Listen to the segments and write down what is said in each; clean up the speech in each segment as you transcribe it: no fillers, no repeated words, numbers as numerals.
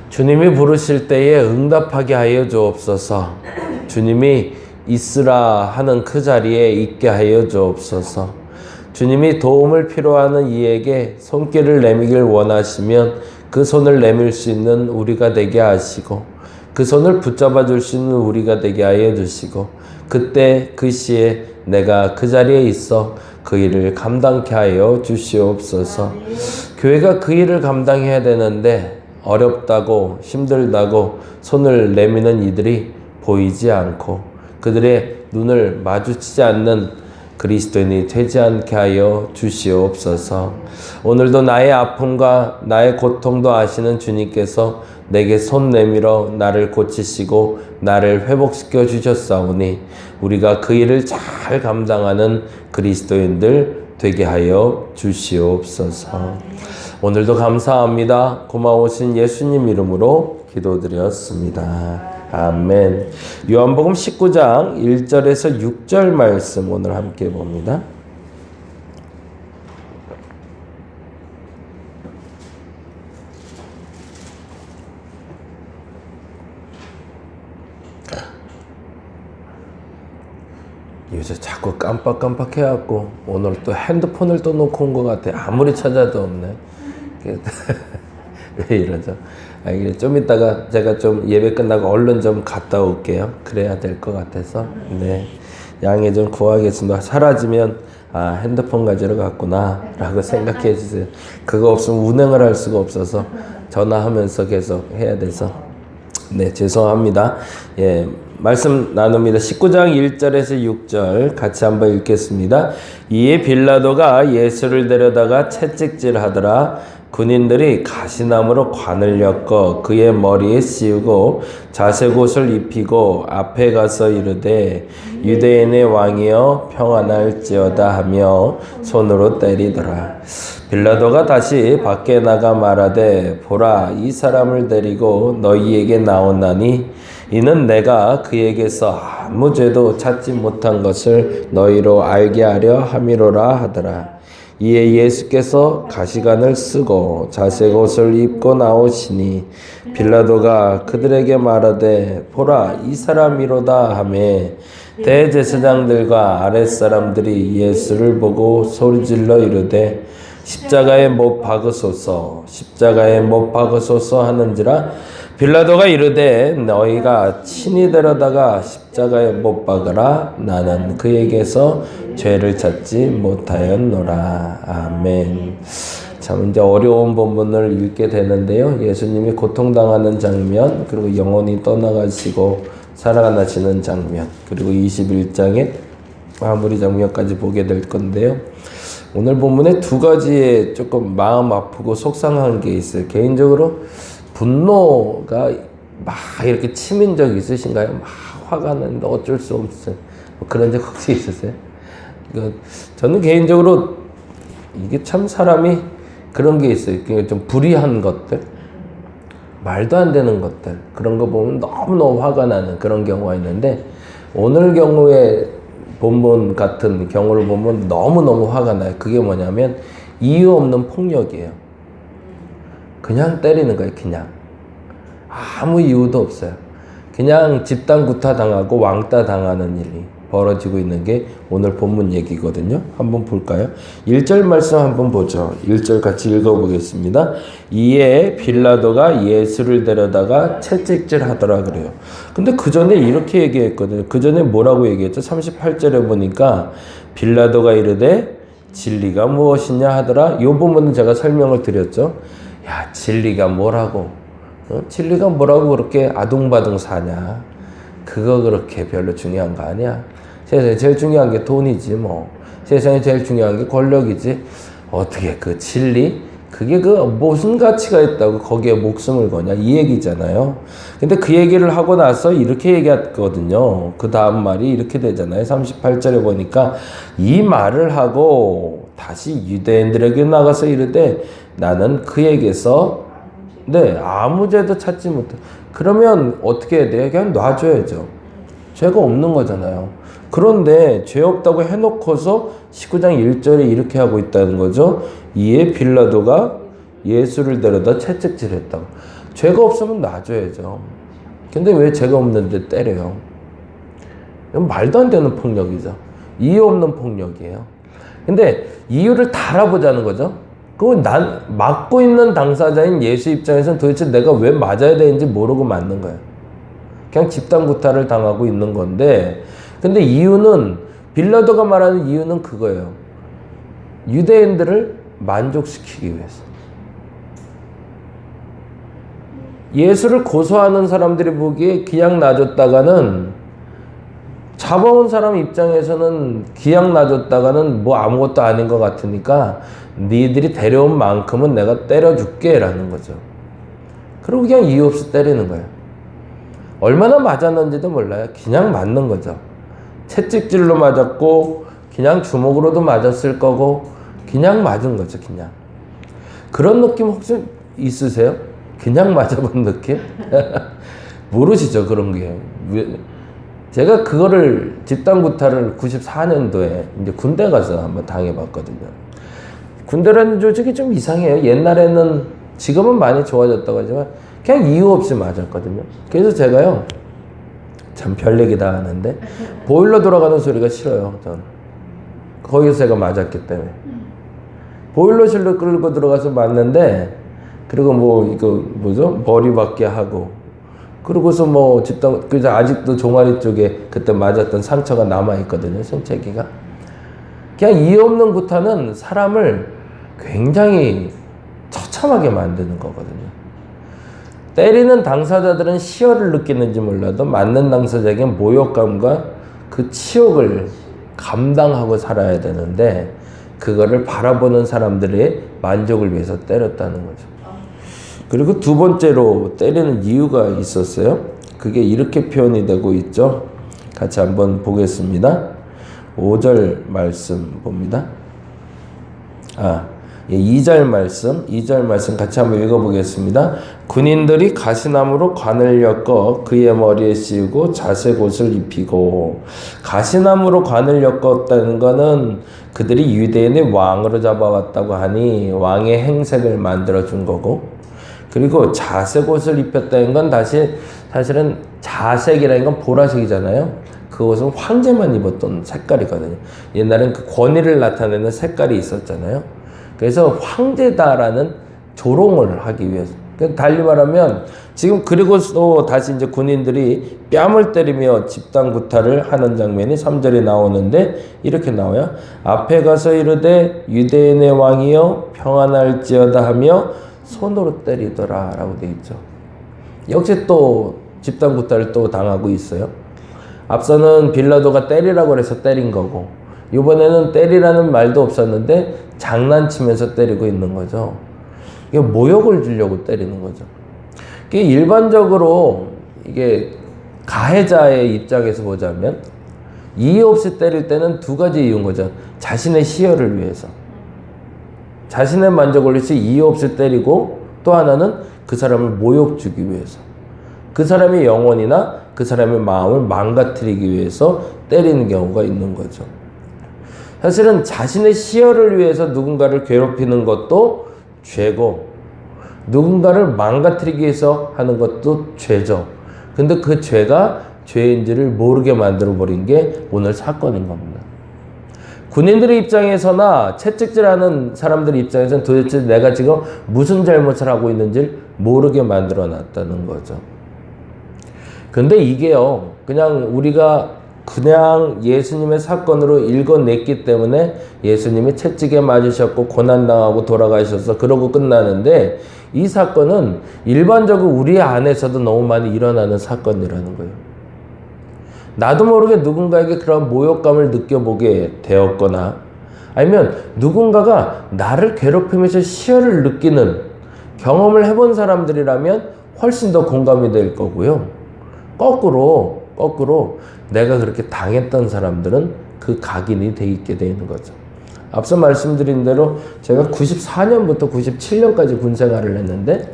주님이 부르실 때에 응답하게 하여 주옵소서. 주님이 있으라 하는 그 자리에 있게 하여 주옵소서. 주님이 도움을 필요하는 이에게 손길을 내밀길 원하시면 그 손을 내밀 수 있는 우리가 되게 하시고, 그 손을 붙잡아 줄 수 있는 우리가 되게 하여 주시고, 그때 그 시에 내가 그 자리에 있어 그 일을 감당케 하여 주시옵소서. 교회가 그 일을 감당해야 되는데 어렵다고 힘들다고 손을 내미는 이들이 보이지 않고 그들의 눈을 마주치지 않는 그리스도인이 되지 않게 하여 주시옵소서. 오늘도 나의 아픔과 나의 고통도 아시는 주님께서 내게 손 내밀어 나를 고치시고 나를 회복시켜 주셨사오니 우리가 그 일을 잘 감당하는 그리스도인들 되게 하여 주시옵소서. 오늘도 감사합니다. 고마우신 예수님 이름으로 기도드렸습니다. 아멘. 요한복음 19장 1절에서 6절 말씀 오늘 함께 봅니다. 요새 자꾸 깜빡깜빡 해갖고 오늘 또 핸드폰을 또 놓고 온 것 같아. 아무리 찾아도 없네. 왜 이러죠? 좀 이따가 제가 좀 예배 끝나고 얼른 좀 갔다 올게요. 그래야 될 것 같아서. 네. 양해 좀 구하겠습니다. 사라지면 핸드폰 가지러 갔구나 라고 생각해 주세요. 그거 없으면 운행을 할 수가 없어서 전화하면서 계속 해야 돼서. 네, 죄송합니다. 예, 말씀 나눕니다. 19장 1절에서 6절 같이 한번 읽겠습니다. 이에 빌라도가 예수를 데려다가 채찍질하더라. 군인들이 가시나무로 관을 엮어 그의 머리에 씌우고 자색옷을 입히고 앞에 가서 이르되 유대인의 왕이여 평안할지어다 하며 손으로 때리더라. 빌라도가 다시 밖에 나가 말하되 보라 이 사람을 데리고 너희에게 나오나니 이는 내가 그에게서 아무 죄도 찾지 못한 것을 너희로 알게 하려 함이로라 하더라. 이에 예수께서 가시관을 쓰고 자색옷을 입고 나오시니 빌라도가 그들에게 말하되 보라 이 사람이로다 하매 대제사장들과 아랫사람들이 예수를 보고 소리질러 이르되 십자가에 못 박으소서 십자가에 못 박으소서 하는지라. 빌라도가 이르되 너희가 친히 데려다가 십자가에 못 박으라. 나는 그에게서 죄를 찾지 못하였노라. 아멘. 참 이제 어려운 본문을 읽게 되는데요. 예수님이 고통당하는 장면, 그리고 영혼이 떠나가시고 살아나시는 장면, 그리고 21장의 마무리 장면까지 보게 될 건데요. 오늘 본문에 두 가지에 조금 마음 아프고 속상한 게 있어요. 개인적으로 분노가 막 이렇게 치민 적 있으신가요? 막 화가 나는데 어쩔 수 없어요. 뭐 그런 적 혹시 있으세요? 저는 개인적으로 이게 참 사람이 그런 게 있어요. 좀 불의한 것들, 말도 안 되는 것들, 그런 거 보면 너무너무 화가 나는 그런 경우가 있는데 오늘 경우에 본문 같은 경우를 보면 너무너무 화가 나요. 그게 뭐냐면 이유 없는 폭력이에요. 그냥 때리는 거예요. 그냥 아무 이유도 없어요. 그냥 집단 구타 당하고 왕따 당하는 일이 벌어지고 있는 게 오늘 본문 얘기거든요. 한번 볼까요? 1절 말씀 한번 보죠. 1절 같이 읽어보겠습니다. 이에 빌라도가 예수를 데려다가 채찍질 하더라 그래요. 근데 그 전에 이렇게 얘기했거든요. 그 전에 뭐라고 얘기했죠? 38절에 보니까 빌라도가 이르되 진리가 무엇이냐 하더라. 이 부분은 제가 설명을 드렸죠. 야, 진리가 뭐라고? 진리가 뭐라고 그렇게 아둥바둥 사냐? 그거 그렇게 별로 중요한 거 아니야? 세상에 제일 중요한 게 돈이지 뭐. 세상에 제일 중요한 게 권력이지. 어떻게 그 진리? 그게 그 무슨 가치가 있다고 거기에 목숨을 거냐? 이 얘기잖아요. 근데 그 얘기를 하고 나서 이렇게 얘기했거든요. 그 다음 말이 이렇게 되잖아요. 38절에 보니까 이 말을 하고 다시 유대인들에게 나가서 이르되 나는 그에게서 아무 죄도 찾지 못해. 그러면 어떻게 해야 돼요? 그냥 놔줘야죠. 죄가 없는 거잖아요. 그런데 죄 없다고 해놓고서 19장 1절에 이렇게 하고 있다는 거죠. 이에 빌라도가 예수를 데려다 채찍질했다고. 죄가 없으면 놔줘야죠. 근데 왜 죄가 없는데 때려요? 이건 말도 안 되는 폭력이죠. 이유 없는 폭력이에요. 근데 이유를 다 알아보자는 거죠. 그건 맞고 있는 당사자인 예수 입장에서는 도대체 내가 왜 맞아야 되는지 모르고 맞는 거예요. 그냥 집단 구타를 당하고 있는 건데, 근데 이유는, 빌라도가 말하는 이유는 그거예요. 유대인들을 만족시키기 위해서. 예수를 고소하는 사람들이 보기에 그냥 놔줬다가는, 잡아온 사람 입장에서는 그냥 놔줬다가는 뭐 아무것도 아닌 것 같으니까 니들이 데려온 만큼은 내가 때려줄게 라는 거죠. 그리고 그냥 이유 없이 때리는 거예요. 얼마나 맞았는지도 몰라요. 그냥 맞는 거죠. 채찍질로 맞았고 그냥 주먹으로도 맞았을 거고 그냥 맞은 거죠. 그냥. 그런 느낌 혹시 있으세요? 그냥 맞아본 느낌? 모르시죠? 그런 게. 제가 그거를 집단구타를 94년도에 이제 군대 가서 한번 당해봤거든요. 군대라는 조직이 좀 이상해요. 옛날에는, 지금은 많이 좋아졌다고 하지만 그냥 이유 없이 맞았거든요. 그래서 제가요, 참 별 얘기 다 하는데 보일러 돌아가는 소리가 싫어요. 저는 거기서 제가 맞았기 때문에 보일러실로 끌고 들어가서 맞는데, 그리고 뭐 이거 뭐죠, 머리 박게 하고, 그러고서 뭐 집단, 그래서 아직도 종아리 쪽에 그때 맞았던 상처가 남아 있거든요. 손채기가. 그냥 이유 없는 구타는 사람을 굉장히 처참하게 만드는 거거든요. 때리는 당사자들은 시열을 느끼는지 몰라도 맞는 당사자에겐 모욕감과 그 치욕을 감당하고 살아야 되는데, 그거를 바라보는 사람들의 만족을 위해서 때렸다는 거죠. 그리고 두 번째로 때리는 이유가 있었어요. 그게 이렇게 표현이 되고 있죠. 같이 한번 보겠습니다. 5절 말씀 봅니다. 2절 말씀 같이 한번 읽어보겠습니다. 군인들이 가시나무로 관을 엮어 그의 머리에 씌우고 자색옷을 입히고, 가시나무로 관을 엮었다는 거는 그들이 유대인의 왕으로 잡아왔다고 하니 왕의 행색을 만들어준 거고, 그리고 자색옷을 입혔다는 건 사실은 자색이라는 건 보라색이잖아요. 그것은 황제만 입었던 색깔이거든요. 옛날엔 그 권위를 나타내는 색깔이 있었잖아요. 그래서 황제다라는 조롱을 하기 위해서. 달리 말하면 지금, 그리고 또 다시 이제 군인들이 뺨을 때리며 집단 구타를 하는 장면이 3절에 나오는데 이렇게 나와요. 앞에 가서 이르되 유대인의 왕이여 평안할지어다 하며 손으로 때리더라 라고 되어 있죠. 역시 또 집단 구타를 또 당하고 있어요. 앞서는 빌라도가 때리라고 해서 때린 거고, 이번에는 때리라는 말도 없었는데 장난치면서 때리고 있는 거죠. 이게 모욕을 주려고 때리는 거죠. 이게 일반적으로 이게 가해자의 입장에서 보자면 이유 없이 때릴 때는 두 가지 이유인 거죠. 자신의 시혈을 위해서, 자신의 만족을 위해서 이유 없이 때리고, 또 하나는 그 사람을 모욕 주기 위해서, 그 사람의 영혼이나 그 사람의 마음을 망가뜨리기 위해서 때리는 경우가 있는 거죠. 사실은 자신의 시혈을 위해서 누군가를 괴롭히는 것도 죄고, 누군가를 망가뜨리기 위해서 하는 것도 죄죠. 근데 그 죄가 죄인지를 모르게 만들어버린 게 오늘 사건인 겁니다. 군인들의 입장에서나 채찍질하는 사람들의 입장에서는 도대체 내가 지금 무슨 잘못을 하고 있는지를 모르게 만들어 놨다는 거죠. 근데 이게요, 그냥 우리가 그냥 예수님의 사건으로 읽어냈기 때문에 예수님이 채찍에 맞으셨고 고난당하고 돌아가셔서 그러고 끝나는데, 이 사건은 일반적으로 우리 안에서도 너무 많이 일어나는 사건이라는 거예요. 나도 모르게 누군가에게 그런 모욕감을 느껴보게 되었거나, 아니면 누군가가 나를 괴롭히면서 시열을 느끼는 경험을 해본 사람들이라면 훨씬 더 공감이 될 거고요. 거꾸로 내가 그렇게 당했던 사람들은 그 각인이 돼 있게 되는 거죠. 앞서 말씀드린 대로 제가 94년부터 97년까지 군 생활을 했는데,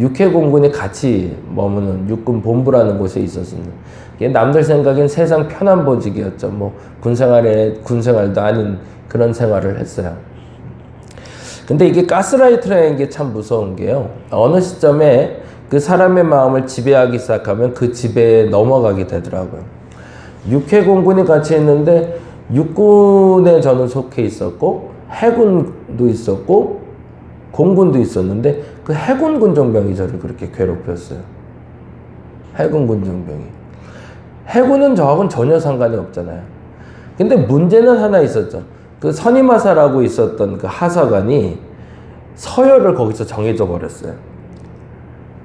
육해 공군이 같이 머무는 육군 본부라는 곳에 있었습니다. 이게 남들 생각엔 세상 편한 보직이었죠. 뭐 군생활도 아닌 그런 생활을 했어요. 근데 이게 가스라이트라는 게 참 무서운 게요. 어느 시점에 그 사람의 마음을 지배하기 시작하면 그 지배에 넘어가게 되더라고요. 육해 공군이 같이 있는데 육군에 저는 속해 있었고 해군도 있었고 공군도 있었는데 그 해군 군종병이 저를 그렇게 괴롭혔어요. 해군 군종병이. 해군은 저하고는 전혀 상관이 없잖아요. 근데 문제는 하나 있었죠. 그 선임하사라고 있었던 그 하사관이 서열을 거기서 정해져 버렸어요.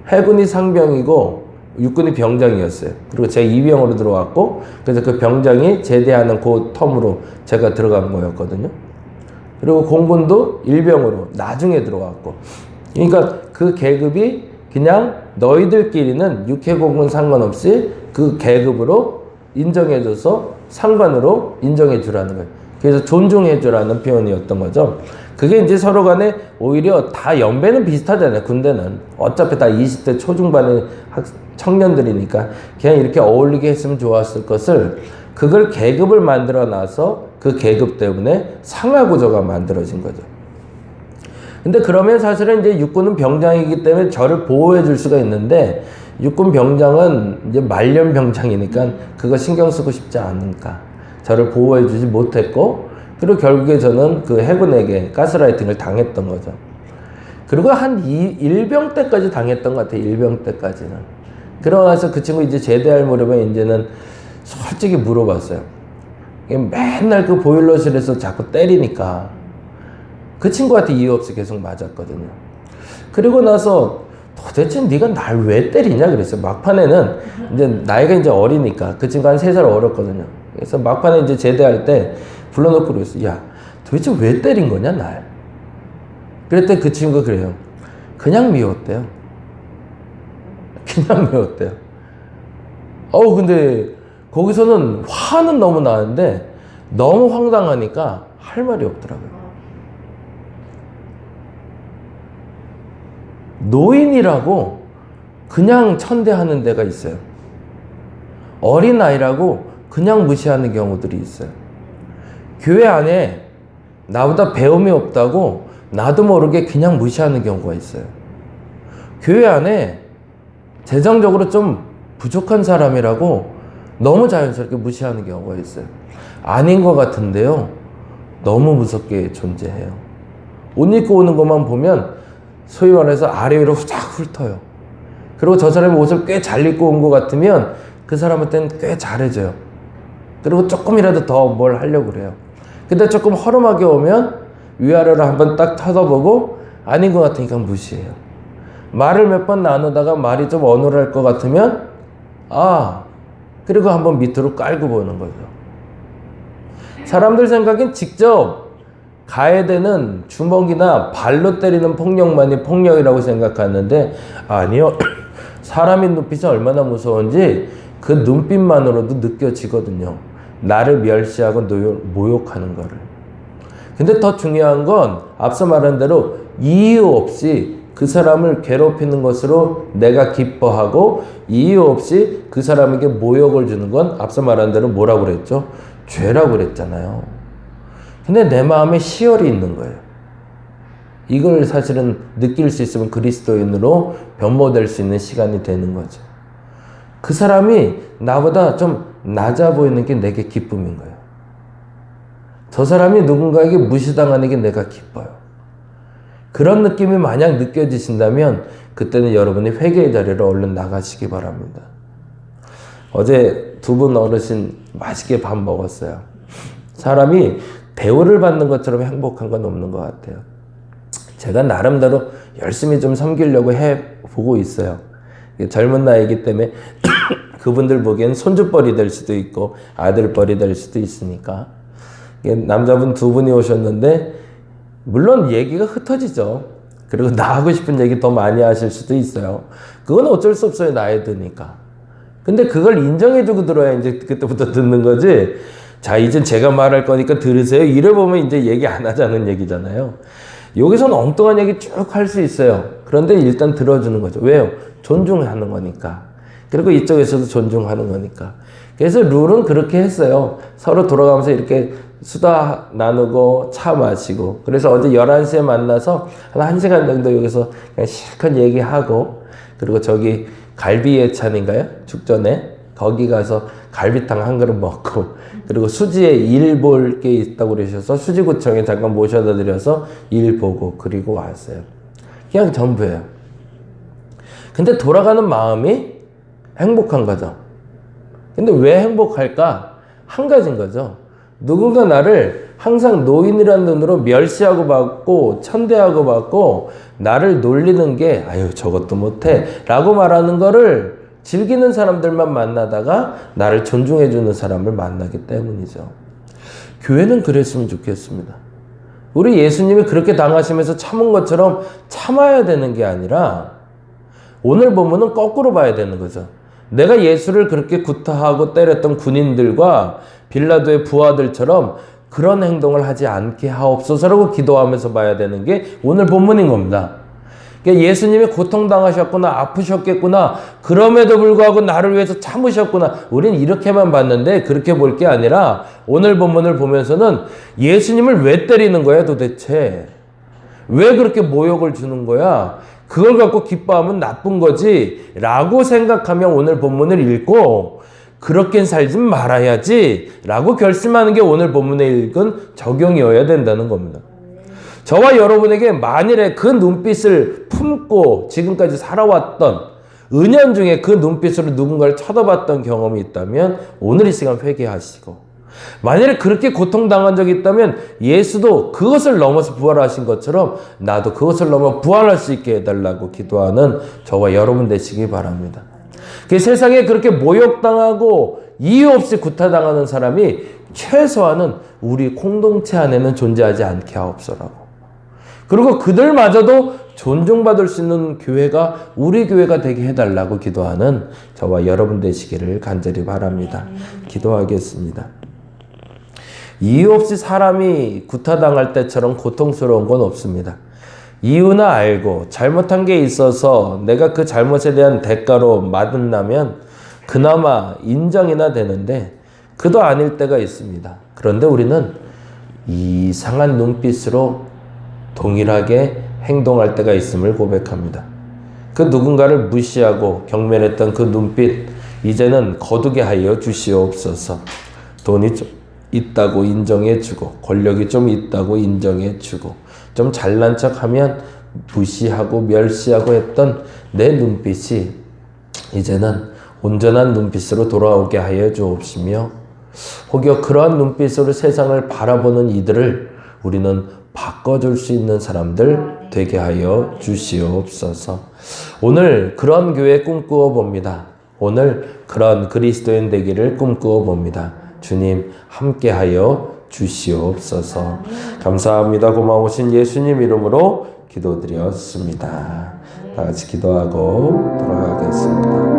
해군이 상병이고 육군이 병장이었어요. 그리고 제가 이병으로 들어왔고, 그래서 그 병장이 제대하는 그 텀으로 제가 들어간 거였거든요. 그리고 공군도 일병으로 나중에 들어왔고. 그러니까 그 계급이 그냥 너희들끼리는 육해공군 상관없이 그 계급으로 인정해줘서 상관으로 인정해주라는 거예요. 그래서 존중해주라는 표현이었던 거죠. 그게 이제 서로 간에 오히려 다 연배는 비슷하잖아요. 군대는 어차피 다 20대 초중반의 청년들이니까 그냥 이렇게 어울리게 했으면 좋았을 것을, 그걸 계급을 만들어 놔서 그 계급 때문에 상하 구조가 만들어진 거죠. 근데 그러면 사실은 이제 육군은 병장이기 때문에 저를 보호해 줄 수가 있는데, 육군 병장은 이제 말년 병장이니까 그거 신경 쓰고 싶지 않으니까 저를 보호해 주지 못했고, 그리고 결국에 저는 그 해군에게 가스라이팅을 당했던 거죠. 그리고 한 일병 때까지 당했던 것 같아요. 일병 때까지는. 그러고 나서 그 친구 이제 제대할 무렵에 이제는 솔직히 물어봤어요. 맨날 그 보일러실에서 자꾸 때리니까 그 친구한테 이유 없이 계속 맞았거든요. 그리고 나서 도대체 네가 날 왜 때리냐 그랬어요. 막판에는 이제 나이가 이제 어리니까, 그 친구 한 3살 어렸거든요. 그래서 막판에 이제 제대할 때 불러놓고 그랬어요. 야, 도대체 왜 때린 거냐 날? 그랬더니 그 친구가 그래요. 그냥 미웠대요. 그냥 미웠대요. 근데 거기서는 화는 너무 나는데 너무 황당하니까 할 말이 없더라고요. 노인이라고 그냥 천대하는 데가 있어요. 어린아이라고 그냥 무시하는 경우들이 있어요. 교회 안에 나보다 배움이 없다고 나도 모르게 그냥 무시하는 경우가 있어요. 교회 안에 재정적으로 좀 부족한 사람이라고 너무 자연스럽게 무시하는 경우가 있어요. 아닌 것 같은데요, 너무 무섭게 존재해요. 옷 입고 오는 것만 보면 소위 말해서 아래 위로 후작 훑어요. 그리고 저 사람이 옷을 꽤 잘 입고 온 것 같으면 그 사람한테는 꽤 잘해줘요. 그리고 조금이라도 더 뭘 하려고 그래요. 근데 조금 허름하게 오면 위아래로 한번 딱 쳐다보고 아닌 것 같으니까 무시해요. 말을 몇 번 나누다가 말이 좀 어눌할 것 같으면 그리고 한번 밑으로 깔고 보는 거죠. 사람들 생각엔 직접 가해야 되는 주먹이나 발로 때리는 폭력만이 폭력이라고 생각하는데 아니요. 사람의 눈빛이 얼마나 무서운지 그 눈빛만으로도 느껴지거든요. 나를 멸시하고 모욕하는 거를. 근데 더 중요한 건 앞서 말한 대로 이유 없이 그 사람을 괴롭히는 것으로 내가 기뻐하고 이유 없이 그 사람에게 모욕을 주는 건 앞서 말한 대로 뭐라고 그랬죠? 죄라고 그랬잖아요. 근데 내 마음에 희열이 있는 거예요. 이걸 사실은 느낄 수 있으면 그리스도인으로 변모될 수 있는 시간이 되는 거죠. 그 사람이 나보다 좀 낮아 보이는 게 내게 기쁨인 거예요. 저 사람이 누군가에게 무시당하는 게 내가 기뻐요. 그런 느낌이 만약 느껴지신다면 그때는 여러분이 회개의 자리로 얼른 나가시기 바랍니다. 어제 2분 어르신 맛있게 밥 먹었어요. 사람이 대우를 받는 것처럼 행복한 건 없는 것 같아요. 제가 나름대로 열심히 좀 섬기려고 해보고 있어요. 젊은 나이이기 때문에 그분들 보기엔 손주뻘이 될 수도 있고 아들뻘이 될 수도 있으니까. 남자분 2분이 오셨는데 물론 얘기가 흩어지죠. 그리고 나 하고 싶은 얘기 더 많이 하실 수도 있어요. 그건 어쩔 수 없어요. 나이 드니까. 근데 그걸 인정해주고 들어야 이제 그때부터 듣는 거지. 자, 이젠 제가 말할 거니까 들으세요. 이래 보면 이제 얘기 안 하자는 얘기잖아요. 여기서는 엉뚱한 얘기 쭉 할 수 있어요. 그런데 일단 들어주는 거죠. 왜요? 존중하는 거니까. 그리고 이쪽에서도 존중하는 거니까. 그래서 룰은 그렇게 했어요. 서로 돌아가면서 이렇게 수다 나누고 차 마시고. 그래서 어제 11시에 만나서 한 1시간 정도 여기서 그냥 실컷 얘기하고, 그리고 저기 갈비 예찬인가요? 죽전에 거기 가서 갈비탕 한 그릇 먹고, 그리고 수지에 일 볼 게 있다고 그러셔서 수지구청에 잠깐 모셔다 드려서 일 보고 그리고 왔어요. 그냥 전부예요. 근데 돌아가는 마음이 행복한 거죠. 근데 왜 행복할까? 한 가지인 거죠. 누군가 나를 항상 노인이라는 눈으로 멸시하고 받고 천대하고 받고 나를 놀리는 게 아유 저것도 못해 라고 말하는 거를 즐기는 사람들만 만나다가 나를 존중해 주는 사람을 만나기 때문이죠. 교회는 그랬으면 좋겠습니다. 우리 예수님이 그렇게 당하시면서 참은 것처럼 참아야 되는 게 아니라 오늘 보면은 거꾸로 봐야 되는 거죠. 내가 예수를 그렇게 구타하고 때렸던 군인들과 빌라도의 부하들처럼 그런 행동을 하지 않게 하옵소서라고 기도하면서 봐야 되는 게 오늘 본문인 겁니다. 그러니까 예수님이 고통당하셨구나, 아프셨겠구나, 그럼에도 불구하고 나를 위해서 참으셨구나. 우린 이렇게만 봤는데 그렇게 볼 게 아니라 오늘 본문을 보면서는 예수님을 왜 때리는 거야 도대체? 왜 그렇게 모욕을 주는 거야? 그걸 갖고 기뻐하면 나쁜 거지 라고 생각하면 오늘 본문을 읽고 그렇게 살지 말아야지 라고 결심하는 게 오늘 본문에 읽은 적용이어야 된다는 겁니다. 저와 여러분에게 만일에 그 눈빛을 품고 지금까지 살아왔던 은연중에 그 눈빛으로 누군가를 쳐다봤던 경험이 있다면 오늘 이 시간 회개하시고, 만약에 그렇게 고통당한 적이 있다면 예수도 그것을 넘어서 부활하신 것처럼 나도 그것을 넘어 부활할 수 있게 해달라고 기도하는 저와 여러분 되시기 바랍니다. 그 세상에 그렇게 모욕당하고 이유 없이 구타당하는 사람이 최소한은 우리 공동체 안에는 존재하지 않게 하옵소라고. 그리고 그들마저도 존중받을 수 있는 교회가 우리 교회가 되게 해달라고 기도하는 저와 여러분 되시기를 간절히 바랍니다. 기도하겠습니다. 이유 없이 사람이 구타당할 때처럼 고통스러운 건 없습니다. 이유나 알고 잘못한 게 있어서 내가 그 잘못에 대한 대가로 맞은다면 그나마 인정이나 되는데 그도 아닐 때가 있습니다. 그런데 우리는 이상한 눈빛으로 동일하게 행동할 때가 있음을 고백합니다. 그 누군가를 무시하고 경멸했던 그 눈빛 이제는 거두게 하여 주시옵소서. 돈이 좀 있다고 인정해주고 권력이 좀 있다고 인정해주고 좀 잘난 척하면 무시하고 멸시하고 했던 내 눈빛이 이제는 온전한 눈빛으로 돌아오게 하여 주옵시며, 혹여 그러한 눈빛으로 세상을 바라보는 이들을 우리는 바꿔줄 수 있는 사람들 되게 하여 주시옵소서. 오늘 그런 교회 꿈꾸어 봅니다. 오늘 그런 그리스도인 되기를 꿈꾸어 봅니다. 주님 함께하여 주시옵소서. 감사합니다. 고마우신 예수님 이름으로 기도드렸습니다. 다 같이 기도하고 돌아가겠습니다.